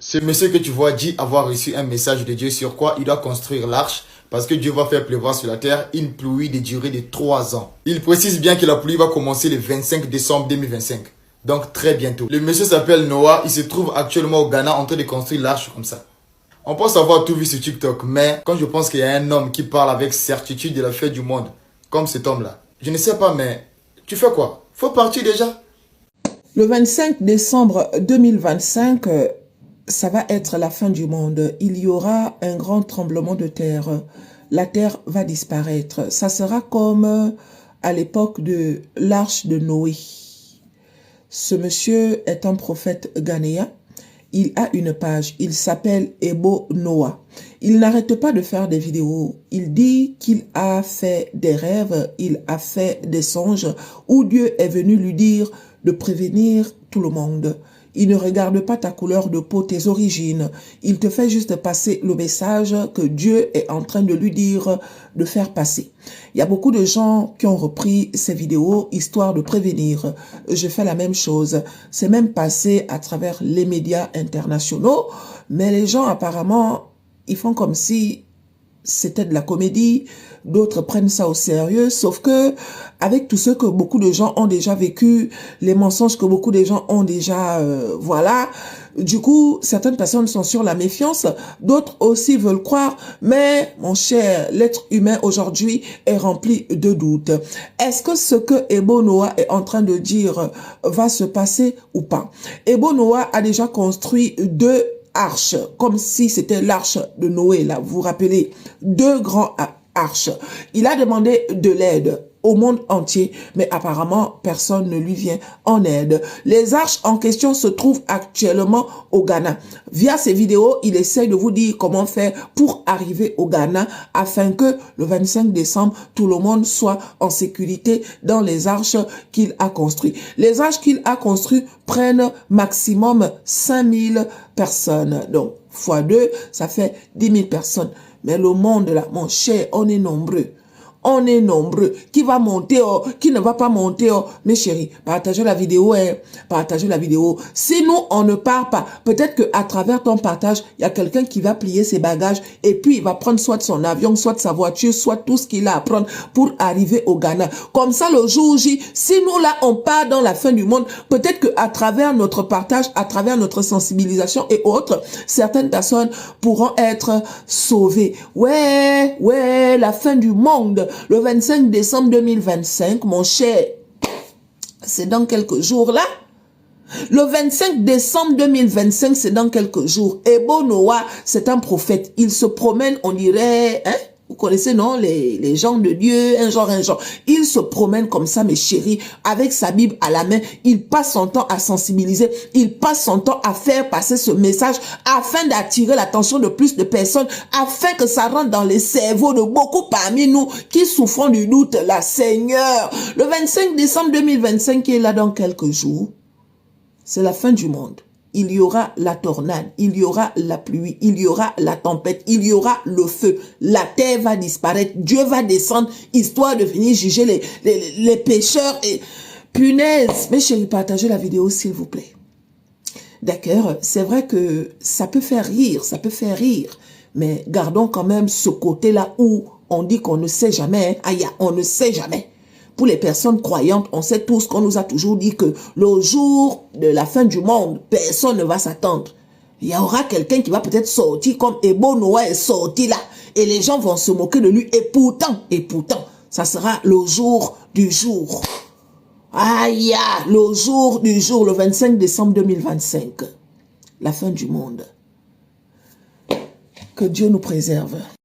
Ce monsieur que tu vois dit avoir reçu un message de Dieu sur quoi il doit construire l'arche parce que Dieu va faire pleuvoir sur la terre une pluie de durée de 3 ans. Il précise bien que la pluie va commencer le 25 décembre 2025. Donc très bientôt. Le monsieur s'appelle Noah, il se trouve actuellement au Ghana en train de construire l'arche comme ça. On pense avoir tout vu sur TikTok, mais quand je pense qu'il y a un homme qui parle avec certitude de la fin du monde, comme cet homme-là, je ne sais pas, mais tu fais quoi? Faut partir déjà. Le 25 décembre 2025, ça va être la fin du monde. Il y aura un grand tremblement de terre. La terre va disparaître. Ça sera comme à l'époque de l'arche de Noé. Ce monsieur est un prophète ghanéen. Il a une page, il s'appelle Ebo Noah. Il n'arrête pas de faire des vidéos. Il dit qu'il a fait des rêves, il a fait des songes où Dieu est venu lui dire de prévenir tout le monde. Il ne regarde pas ta couleur de peau, tes origines. Il te fait juste passer le message que Dieu est en train de lui dire de faire passer. Il y a beaucoup de gens qui ont repris ces vidéos histoire de prévenir. Je fais la même chose. C'est même passé à travers les médias internationaux. Mais les gens apparemment, ils font comme si c'était de la comédie, d'autres prennent ça au sérieux, sauf que avec tout ce que beaucoup de gens ont déjà vécu, les mensonges que beaucoup de gens ont déjà, voilà, du coup, certaines personnes sont sur la méfiance, d'autres aussi veulent croire, mais mon cher, l'être humain aujourd'hui est rempli de doutes. Est-ce que ce que Ebo Noah est en train de dire va se passer ou pas? Ebo Noah a déjà construit 2 arches, comme si c'était l'arche de Noé, là, vous vous rappelez, 2 grands arches. Il a demandé de l'aide au monde entier, mais apparemment, personne ne lui vient en aide. Les arches en question se trouvent actuellement au Ghana. Via ces vidéos, il essaie de vous dire comment faire pour arriver au Ghana afin que le 25 décembre, tout le monde soit en sécurité dans les arches qu'il a construites. Les arches qu'il a construites prennent maximum 5000 personnes. Donc, fois 2, ça fait 10 000 personnes. Mais le monde là, mon cher, on est nombreux. On est nombreux. Qui va monter, oh, qui ne va pas monter, oh. Mes chéris, partagez la vidéo, hein. Partagez la vidéo. Si nous, on ne part pas, peut-être que à travers ton partage, il y a quelqu'un qui va plier ses bagages et puis il va prendre soit son avion, soit sa voiture, soit tout ce qu'il a à prendre pour arriver au Ghana. Comme ça, le jour J, si nous là, on part dans la fin du monde, peut-être que à travers notre partage, à travers notre sensibilisation et autres, certaines personnes pourront être sauvées. Ouais, la fin du monde. Le 25 décembre 2025, mon cher, c'est dans quelques jours là. Le 25 décembre 2025, c'est dans quelques jours. Ebo Noah, c'est un prophète. Il se promène, on dirait, hein? Vous connaissez, non, les gens de Dieu, un genre. Il se promène comme ça, mes chéris, avec sa Bible à la main. Il passe son temps à sensibiliser. Il passe son temps à faire passer ce message afin d'attirer l'attention de plus de personnes, afin que ça rentre dans les cerveaux de beaucoup parmi nous qui souffrons du doute, là, Seigneur. Le 25 décembre 2025 qui est là dans quelques jours, c'est la fin du monde. Il y aura la tornade, il y aura la pluie, il y aura la tempête, il y aura le feu. La terre va disparaître, Dieu va descendre, histoire de venir juger les pécheurs. Et punaise, mes chéris, partagez la vidéo s'il vous plaît. D'accord, c'est vrai que ça peut faire rire, mais gardons quand même ce côté-là où on dit qu'on ne sait jamais. Aïe, on ne sait jamais. Pour les personnes croyantes, on sait tous qu'on nous a toujours dit que le jour de la fin du monde, personne ne va s'attendre. Il y aura quelqu'un qui va peut-être sortir comme Ebo Noah est sorti là. Et les gens vont se moquer de lui. Et pourtant, ça sera le jour du jour. Aïe, le jour du jour, le 25 décembre 2025. La fin du monde. Que Dieu nous préserve.